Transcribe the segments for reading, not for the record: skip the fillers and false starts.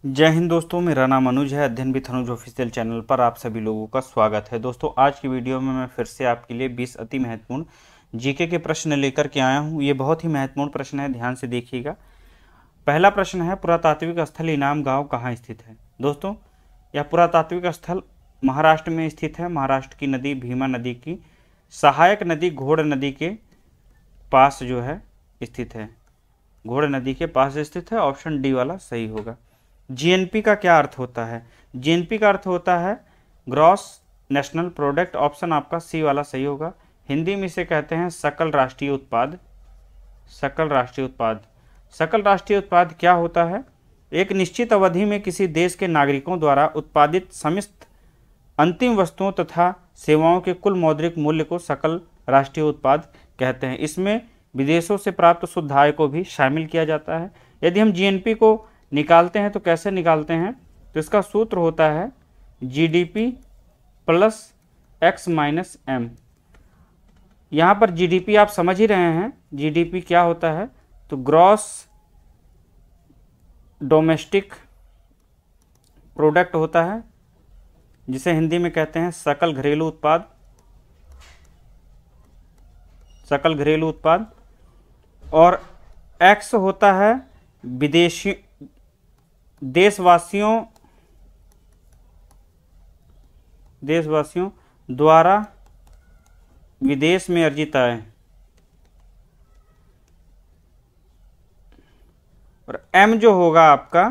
जय हिंद दोस्तों, मेरा नाम अनुज है। अध्ययन विथ अनुज ऑफिशियल चैनल पर आप सभी लोगों का स्वागत है। दोस्तों, आज की वीडियो में मैं फिर से आपके लिए 20 अति महत्वपूर्ण जीके के प्रश्न लेकर के आया हूं। ये बहुत ही महत्वपूर्ण प्रश्न है, ध्यान से देखिएगा। पहला प्रश्न है, पुरातात्विक स्थल इनाम गांव कहाँ स्थित है। दोस्तों, यह पुरातात्विक स्थल महाराष्ट्र में स्थित है। महाराष्ट्र की नदी भीमा नदी की सहायक नदी घोड़ नदी के पास जो है स्थित है। घोड़ नदी के पास स्थित है। ऑप्शन डी वाला सही होगा। जीएनपी का क्या अर्थ होता है। जीएनपी का अर्थ होता है ग्रॉस नेशनल प्रोडक्ट। ऑप्शन आपका सी वाला सही होगा। हिंदी में इसे कहते हैं सकल राष्ट्रीय उत्पाद। सकल राष्ट्रीय उत्पाद। सकल राष्ट्रीय उत्पाद क्या होता है? एक निश्चित अवधि में किसी देश के नागरिकों द्वारा उत्पादित समस्त अंतिम वस्तुओं तथा सेवाओं के कुल मौद्रिक मूल्य को सकल राष्ट्रीय उत्पाद कहते हैं। इसमें विदेशों से प्राप्त शुद्ध आय को भी शामिल किया जाता है। यदि हम जीएनपी को निकालते हैं तो कैसे निकालते हैं? तो इसका सूत्र होता है GDP plus X minus M. यहाँ पर जीडीपी आप समझ ही रहे हैं। जीडीपी क्या होता है? तो ग्रॉस डोमेस्टिक प्रोडक्ट होता है, जिसे हिंदी में कहते हैं सकल घरेलू उत्पाद। सकल घरेलू उत्पाद। और एक्स होता है विदेशी देशवासियों द्वारा विदेश में अर्जित आय। और एम जो होगा आपका,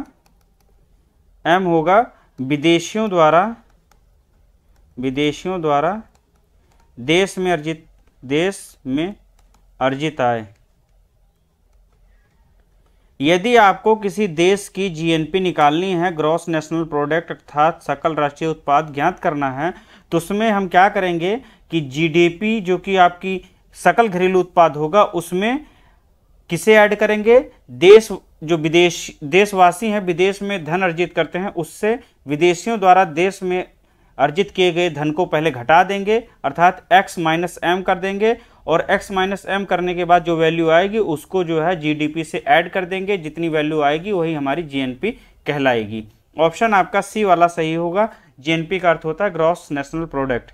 एम होगा विदेशियों द्वारा देश में अर्जित आय। यदि आपको किसी देश की जीएनपी निकालनी है, ग्रॉस नेशनल प्रोडक्ट अर्थात सकल राष्ट्रीय उत्पाद ज्ञात करना है, तो उसमें हम क्या करेंगे कि जीडीपी जो कि आपकी सकल घरेलू उत्पाद होगा, उसमें किसे ऐड करेंगे? देशवासी हैं, विदेश में धन अर्जित करते हैं, उससे विदेशियों द्वारा देश में अर्जित किए गए धन को पहले घटा देंगे, अर्थात x माइनस एम कर देंगे। और x माइनस एम करने के बाद जो वैल्यू आएगी उसको जो है जीडीपी से ऐड कर देंगे। जितनी वैल्यू आएगी वही हमारी जीएनपी कहलाएगी। ऑप्शन आपका सी वाला सही होगा। जीएनपी का अर्थ होता है ग्रॉस नेशनल प्रोडक्ट।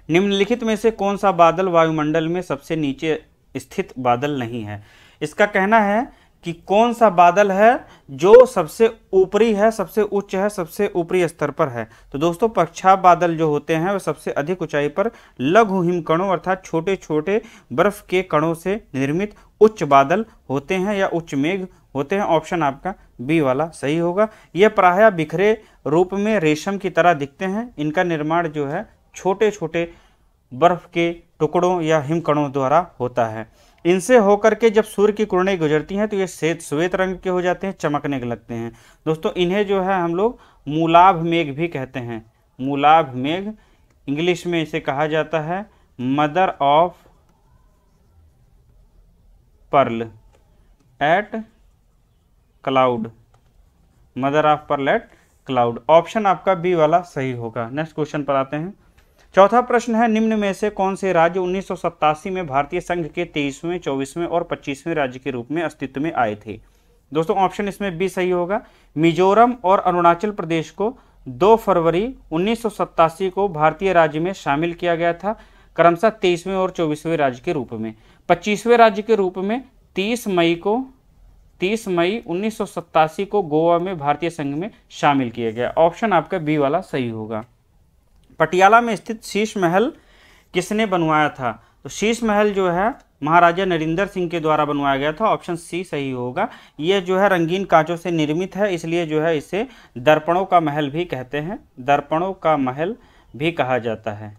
निम्नलिखित में से कौन सा बादल वायुमंडल में सबसे नीचे स्थित बादल नहीं है? इसका कहना है कि कौन सा बादल है जो सबसे ऊपरी है, सबसे उच्च है, सबसे ऊपरी स्तर पर है। तो दोस्तों, पश्चात बादल जो होते हैं वो सबसे अधिक ऊंचाई पर लघु हिमकणों अर्थात छोटे छोटे बर्फ के कणों से निर्मित उच्च बादल होते हैं या उच्च मेघ होते हैं। ऑप्शन आपका बी वाला सही होगा। यह प्रायः बिखरे रूप में रेशम की तरह दिखते हैं। इनका निर्माण जो है छोटे छोटे बर्फ के टुकड़ों या हिमकणों द्वारा होता है। इनसे होकर के जब सूर्य की किरणें गुजरती हैं तो ये श्वेत रंग के हो जाते हैं, चमकने लगते हैं। दोस्तों, इन्हें जो है हम लोग मूलाभ मेघ भी कहते हैं। मूलाभ मेघ, इंग्लिश में इसे कहा जाता है mother of pearl at cloud. Mother of pearl at cloud. Option आपका बी वाला सही होगा। नेक्स्ट क्वेश्चन पर आते हैं। चौथा प्रश्न है, निम्न में से कौन से राज्य 1987 में भारतीय संघ के 23वें, 24वें और 25वें राज्य के रूप में अस्तित्व में आए थे? दोस्तों, ऑप्शन इसमें बी सही होगा। मिजोरम और अरुणाचल प्रदेश को 2 फरवरी 1987 को भारतीय राज्य में शामिल किया गया था, क्रमशः 23वें और 24वें राज्य के रूप में। 25वें राज्य के रूप में 30 मई 1987 को गोवा में भारतीय संघ में शामिल किया गया। ऑप्शन आपका बी वाला सही होगा। पटियाला में स्थित शीश महल किसने बनवाया था? तो शीश महल जो है महाराजा नरेंद्र सिंह के द्वारा बनवाया गया था। ऑप्शन सी सही होगा। यह जो है रंगीन कांचों से निर्मित है, इसलिए जो है इसे दर्पणों का महल भी कहते हैं। दर्पणों का महल भी कहा जाता है।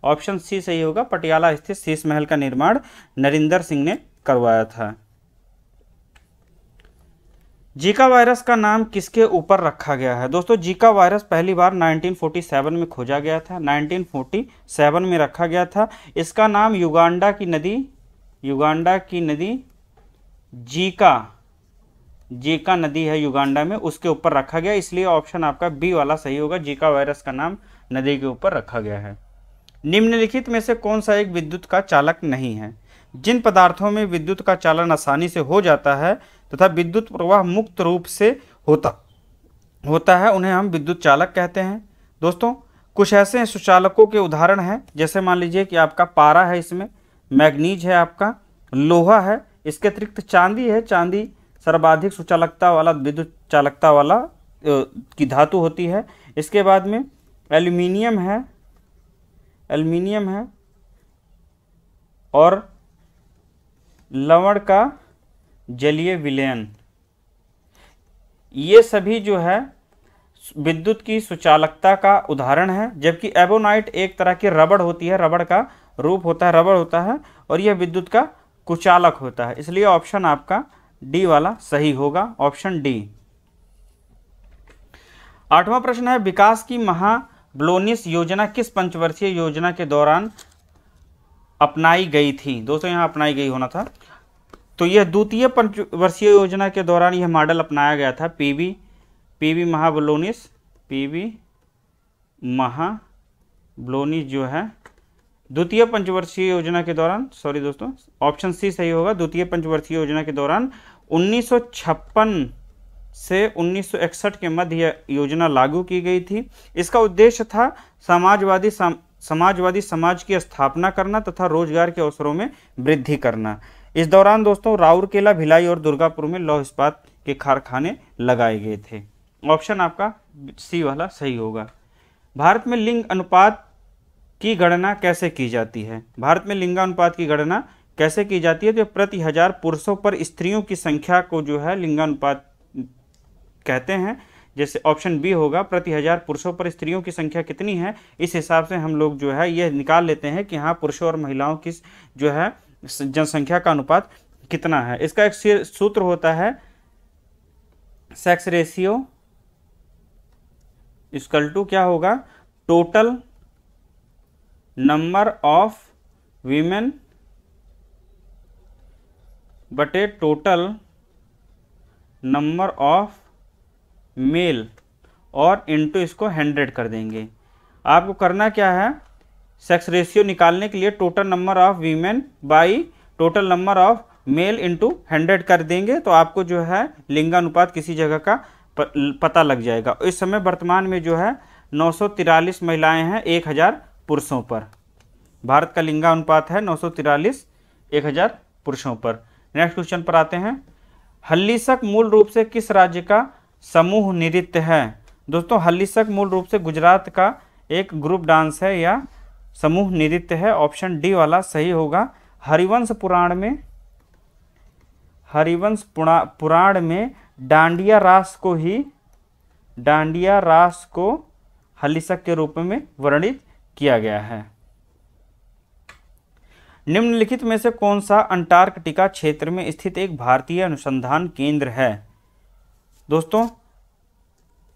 ऑप्शन सी सही होगा। पटियाला स्थित शीश महल का निर्माण नरेंद्र सिंह ने करवाया था। जीका वायरस का नाम किसके ऊपर रखा गया है? दोस्तों, जीका वायरस पहली बार 1947 में खोजा गया था। 1947 में रखा गया था। इसका नाम युगांडा की नदी जीका नदी है युगांडा में, उसके ऊपर रखा गया, इसलिए ऑप्शन आपका बी वाला सही होगा। जीका वायरस का नाम नदी के ऊपर रखा गया है। निम्नलिखित में से कौन सा एक विद्युत का चालक नहीं है? जिन पदार्थों में विद्युत का चालन आसानी से हो जाता है तथा विद्युत प्रवाह मुक्त रूप से होता है उन्हें हम विद्युत चालक कहते हैं। दोस्तों कुछ ऐसे सुचालकों के उदाहरण हैं, जैसे मान लीजिए कि आपका पारा है, इसमें मैग्नीज है, आपका लोहा है, इसके अतिरिक्त चांदी है। चांदी सर्वाधिक सुचालकता वाला, विद्युत चालकता वाला की धातु होती है। इसके बाद में एल्युमिनियम है और लवण का जलीय विलयन, ये सभी जो है विद्युत की सुचालकता का उदाहरण है। जबकि एबोनाइट एक तरह की रबड़ होती है, रबड़ का रूप होता है, रबड़ होता है और यह विद्युत का कुचालक होता है। इसलिए ऑप्शन आपका डी वाला सही होगा, ऑप्शन डी। 8वां प्रश्न है, विकास की महाब्लोनिस योजना किस पंचवर्षीय योजना के दौरान अपनाई गई थी? दोस्तों यहाँ अपनाई गई होना था, तो यह द्वितीय पंचवर्षीय योजना के दौरान यह मॉडल अपनाया गया था। पीवी महाब्लोनिस जो है द्वितीय पंचवर्षीय योजना के दौरान, सॉरी दोस्तों ऑप्शन सी सही होगा, द्वितीय पंचवर्षीय योजना के दौरान 1956 से 1961 के मध्य यह योजना लागू की गई थी। इसका उद्देश्य था समाजवादी समाज की स्थापना करना तथा रोजगार के अवसरों में वृद्धि करना। इस दौरान दोस्तों राउरकेला, भिलाई और दुर्गापुर में लौह इस्पात के कारखाने लगाए गए थे। ऑप्शन आपका सी वाला सही होगा। भारत में लिंग अनुपात की गणना कैसे की जाती है? भारत में लिंगानुपात की गणना कैसे की जाती है? तो प्रति 1000 पुरुषों पर स्त्रियों की संख्या को जो है लिंगानुपात कहते हैं। जैसे ऑप्शन बी होगा, प्रति 1000 पुरुषों पर स्त्रियों की संख्या कितनी है, इस हिसाब से हम लोग जो है यह निकाल लेते हैं कि हाँ पुरुषों और महिलाओं की जो है जनसंख्या का अनुपात कितना है। इसका एक सूत्र होता है सेक्स रेशियो इक्वल टू क्या होगा, टोटल नंबर ऑफ वीमेन बटे टोटल नंबर ऑफ मेल और इनटू इसको 100 कर देंगे। आपको करना क्या है, सेक्स रेशियो निकालने के लिए total number of women by total number of male into 100 कर देंगे, तो आपको जो है लिंगानुपात किसी जगह का पता लग जाएगा। इस समय वर्तमान में जो है 943 महिलाएं हैं 1000 पुरुषों पर। भारत का लिंगानुपात है 943 1000 पुरुषों पर। नेक्स्ट क्वेश्चन पर आते हैं, हल्लीसक मूल रूप से किस राज्य का समूह नृत्य है? दोस्तों हल्लीसक मूल रूप से गुजरात का एक ग्रुप डांस है या समूह नृत्य है। ऑप्शन डी वाला सही होगा। हरिवंश पुराण में डांडिया रास को हल्लीसक के रूप में वर्णित किया गया है। निम्नलिखित में से कौन सा अंटार्कटिका क्षेत्र में स्थित एक भारतीय अनुसंधान केंद्र है? दोस्तों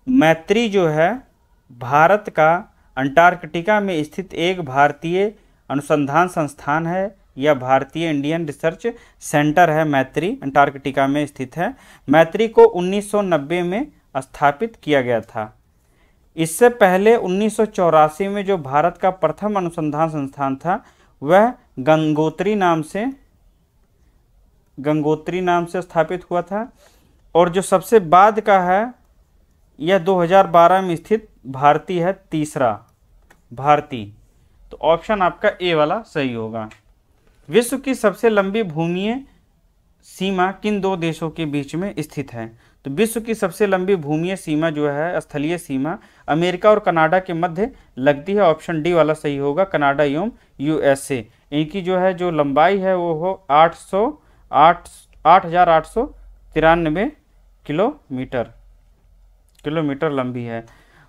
मैत्री जो है भारत का अंटार्कटिका में स्थित एक भारतीय अनुसंधान संस्थान है या भारतीय इंडियन रिसर्च सेंटर है। मैत्री अंटार्कटिका में स्थित है। मैत्री को 1990 में स्थापित किया गया था। इससे पहले 1984 में जो भारत का प्रथम अनुसंधान संस्थान था वह गंगोत्री नाम से स्थापित हुआ था, और जो सबसे बाद का है यह 2012 में स्थित भारती है, तीसरा भारती। तो ऑप्शन आपका ए वाला सही होगा। विश्व की सबसे लंबी भूमीय सीमा किन दो देशों के बीच में स्थित है? तो विश्व की सबसे लंबी भूमीय सीमा जो है, स्थलीय सीमा, अमेरिका और कनाडा के मध्य लगती है। ऑप्शन डी वाला सही होगा, कनाडा एवं यूएसए। इनकी जो है जो लंबाई है वो हो 8,893 किलोमीटर लंबी है।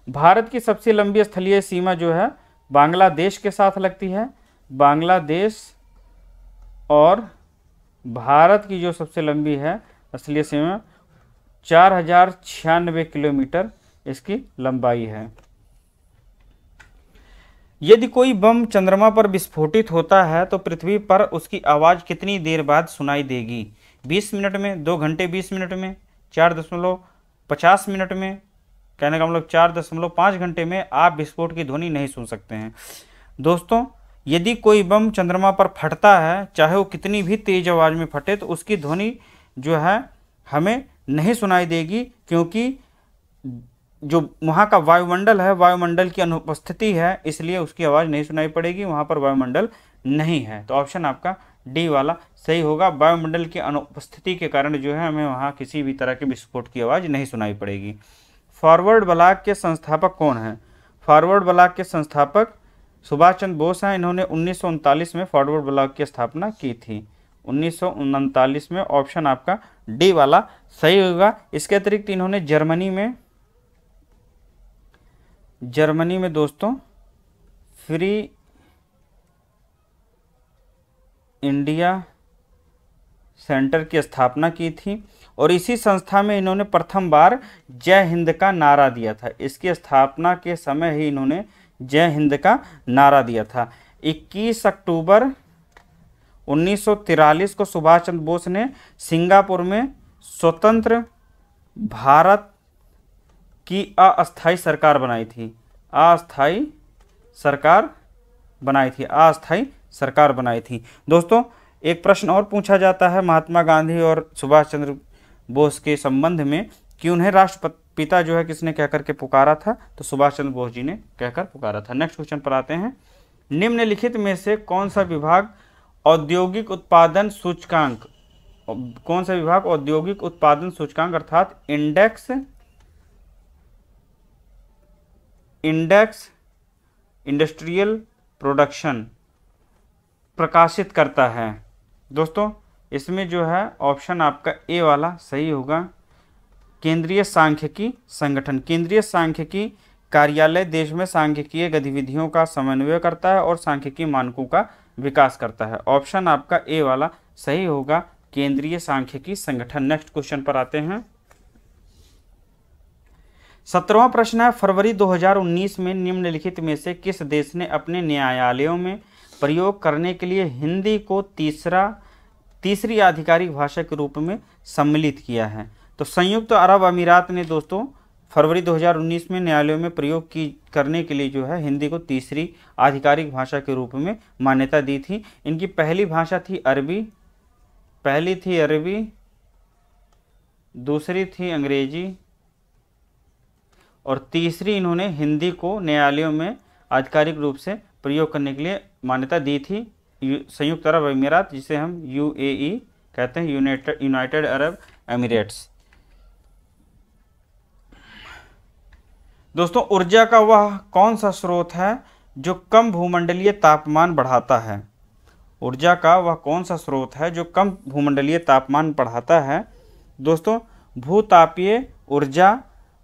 भारत की सबसे लंबी स्थलीय सीमा जो है बांग्लादेश के साथ लगती है। बांग्लादेश और भारत की जो सबसे लंबी है स्थलीय सीमा 4096 किलोमीटर इसकी लंबाई है। यदि कोई बम चंद्रमा पर विस्फोटित होता है तो पृथ्वी पर उसकी आवाज़ कितनी देर बाद सुनाई देगी? 20 मिनट में, 2 घंटे 20 मिनट में, 4.50 मिनट में, कहने का मतलब 4.5 घंटे में आप विस्फोट की ध्वनि नहीं सुन सकते हैं। दोस्तों यदि कोई बम चंद्रमा पर फटता है, चाहे वो कितनी भी तेज आवाज़ में फटे, तो उसकी ध्वनि जो है हमें नहीं सुनाई देगी, क्योंकि जो वहाँ का वायुमंडल है, वायुमंडल की अनुपस्थिति है, इसलिए उसकी आवाज़ नहीं सुनाई पड़ेगी, वहाँ पर वायुमंडल नहीं है। तो ऑप्शन आपका डी वाला सही होगा। वायुमंडल की अनुपस्थिति के कारण जो है हमें वहाँ किसी भी तरह के विस्फोट की आवाज़ नहीं सुनाई पड़ेगी। फॉरवर्ड ब्लॉक के संस्थापक कौन हैं? फॉरवर्ड ब्लॉक के संस्थापक सुभाष चंद्र बोस हैं। इन्होंने 1939 में फॉरवर्ड ब्लॉक की स्थापना की थी, 1939 में। ऑप्शन आपका डी वाला सही होगा। इसके अतिरिक्त इन्होंने जर्मनी में दोस्तों फ्री इंडिया सेंटर की स्थापना की थी, और इसी संस्था में इन्होंने प्रथम बार जय हिंद का नारा दिया था। इसकी स्थापना के समय ही इन्होंने जय हिंद का नारा दिया था। 21 अक्टूबर 1943 को सुभाष चंद्र बोस ने सिंगापुर में स्वतंत्र भारत की अस्थायी सरकार बनाई थी। अस्थायी सरकार बनाई थी। दोस्तों एक प्रश्न और पूछा जाता है महात्मा गांधी और सुभाष चंद्र बोस के संबंध में कि उन्हें राष्ट्रपिता जो है किसने कह करके पुकारा था? तो सुभाष चंद्र बोस जी ने कहकर पुकारा था। नेक्स्ट क्वेश्चन पर आते हैं। निम्नलिखित में से कौन सा विभाग औद्योगिक उत्पादन सूचकांक अर्थात इंडेक्स इंडस्ट्रियल प्रोडक्शन प्रकाशित करता है? दोस्तों इसमें जो है ऑप्शन आपका ए वाला सही होगा। केंद्रीय सांख्यिकी संगठन। केंद्रीय सांख्यिकी कार्यालय देश में सांख्यिकीय गतिविधियों का समन्वय करता है और सांख्यिकी मानकों का विकास करता है। ऑप्शन आपका ए वाला सही होगा, केंद्रीय सांख्यिकी संगठन। नेक्स्ट क्वेश्चन पर आते हैं। 17वां प्रश्न है, फरवरी 2019 में निम्नलिखित में से किस देश ने अपने न्यायालयों में प्रयोग करने के लिए हिंदी को तीसरी आधिकारिक भाषा के रूप में सम्मिलित किया है? तो संयुक्त अरब अमीरात ने दोस्तों फरवरी 2019 में न्यायालयों में प्रयोग करने के लिए जो है हिंदी को तीसरी आधिकारिक भाषा के रूप में मान्यता दी थी। इनकी पहली भाषा थी अरबी, दूसरी थी अंग्रेजी और तीसरी इन्होंने हिंदी को न्यायालयों में आधिकारिक रूप से प्रयोग करने के लिए मान्यता दी थी। संयुक्त अरब अमीरात, जिसे हम यूएई कहते हैं, यूनाइटेड अरब एमिरेट्स। दोस्तों ऊर्जा का वह कौन सा स्रोत है जो कम भूमंडलीय तापमान बढ़ाता है? ऊर्जा का वह कौन सा स्रोत है जो कम भूमंडलीय तापमान बढ़ाता है? दोस्तों भूतापीय ऊर्जा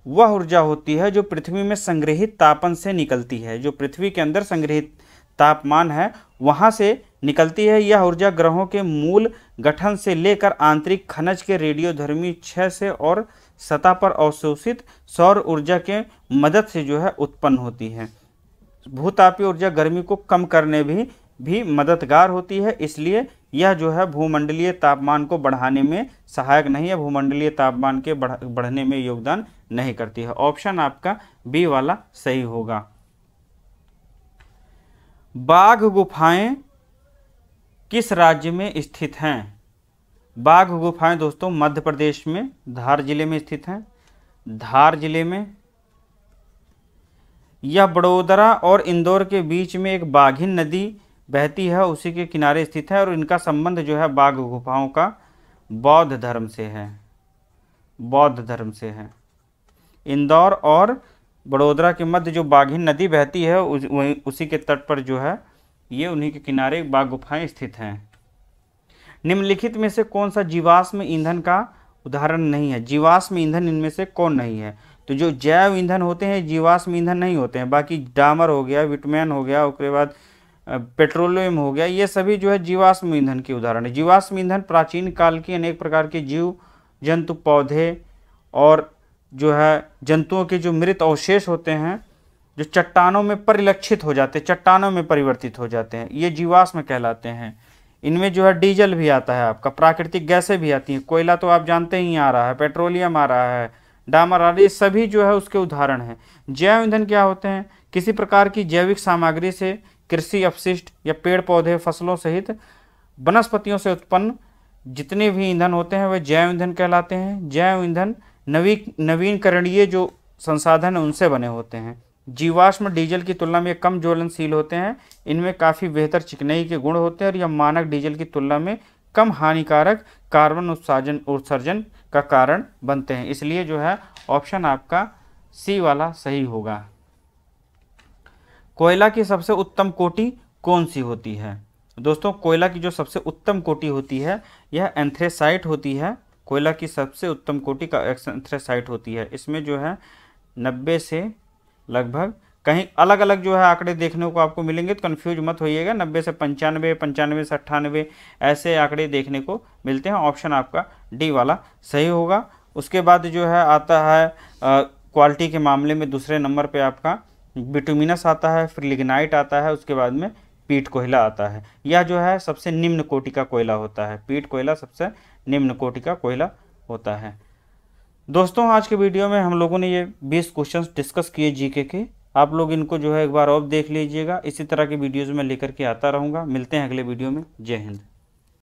वह ऊर्जा होती है जो पृथ्वी में संग्रहित तापन से निकलती है। जो पृथ्वी के अंदर संग्रहित तापमान है वहाँ से निकलती है। यह ऊर्जा ग्रहों के मूल गठन से लेकर आंतरिक खनिज के रेडियोधर्मी क्षय से और सतह पर अवशोषित सौर ऊर्जा के मदद से जो है उत्पन्न होती है। भूतापीय ऊर्जा गर्मी को कम करने भी मददगार होती है, इसलिए यह जो है भूमंडलीय तापमान को बढ़ाने में सहायक नहीं है, भूमंडलीय तापमान के बढ़ने में योगदान नहीं करती है। ऑप्शन आपका बी वाला सही होगा। बाघ गुफाएं किस राज्य में स्थित हैं? बाघ गुफाएं दोस्तों मध्य प्रदेश में धार जिले में स्थित हैं। धार जिले में यह बड़ोदरा और इंदौर के बीच में एक बाघिन नदी बहती है, उसी के किनारे स्थित है और इनका संबंध जो है बाघ गुफाओं का बौद्ध धर्म से है। इंदौर और बड़ोदरा के मध्य जो बाघिन नदी बहती है उसी के तट पर जो है ये उन्हीं के किनारे बाघ गुफाएं स्थित हैं। निम्नलिखित में से कौन सा जीवाश्म ईंधन का उदाहरण नहीं है? जीवाश्म ईंधन इनमें से कौन नहीं है? तो जो जैव ईंधन होते हैं जीवाश्म ईंधन नहीं होते हैं। बाकी डामर हो गया, विटमैन हो गया, उसके बाद पेट्रोलियम हो गया, ये सभी जो है जीवाश्म ईंधन के उदाहरण है। जीवाश्म ईंधन प्राचीन काल के अनेक प्रकार के जीव जंतु, पौधे और जो है जंतुओं के जो मृत अवशेष होते हैं जो चट्टानों में परिलक्षित हो जाते हैं, चट्टानों में परिवर्तित हो जाते हैं, ये जीवाश्म कहलाते हैं। इनमें जो है डीजल भी आता है, आपका प्राकृतिक गैसें भी आती हैं, कोयला तो आप जानते ही आ रहा है, पेट्रोलियम आ रहा है, डामर आ रही है, ये सभी जो है उसके उदाहरण हैं। जैव ईंधन क्या होते हैं? किसी प्रकार की जैविक सामग्री से कृषि अपशिष्ट या पेड़ पौधे, फसलों सहित वनस्पतियों से उत्पन्न जितने भी ईंधन होते हैं वे जैव ईंधन कहलाते हैं। जैव ईंधन नवीकरणीय जो संसाधन है उनसे बने होते हैं। जीवाश्म डीजल की तुलना में कम ज्वलनशील होते हैं। इनमें काफ़ी बेहतर चिकनाई के गुण होते हैं और यह मानक डीजल की तुलना में कम हानिकारक कार्बन उत्सर्जन का कारण बनते हैं। इसलिए जो है ऑप्शन आपका सी वाला सही होगा। कोयला की सबसे उत्तम कोटि कौन सी होती है? दोस्तों, कोयला की जो सबसे उत्तम कोटि होती है यह एंथ्रेसाइट होती है। कोयला की सबसे उत्तम कोटि का एंथ्रेसाइट होती है। इसमें जो है 90 से लगभग, कहीं अलग अलग जो है आंकड़े देखने को आपको मिलेंगे, तो कन्फ्यूज मत होइएगा। 90 से 95, 95 से 98 ऐसे आंकड़े देखने को मिलते हैं। ऑप्शन आपका डी वाला सही होगा। उसके बाद जो है आता है क्वालिटी के मामले में दूसरे नंबर पे आपका बिटुमिनस आता है, फिर लिग्नाइट आता है, उसके बाद में पीट कोयला आता है। यह जो है सबसे निम्न कोटि का कोयला होता है। पीट कोयला सबसे निम्न कोटि का कोयला होता है। दोस्तों, आज के वीडियो में हम लोगों ने ये 20 क्वेश्चंस डिस्कस किए जीके के। आप लोग इनको जो है एक बार और देख लीजिएगा। इसी तरह के वीडियोज़ में लेकर के आता रहूँगा। मिलते हैं अगले वीडियो में। जय हिंद।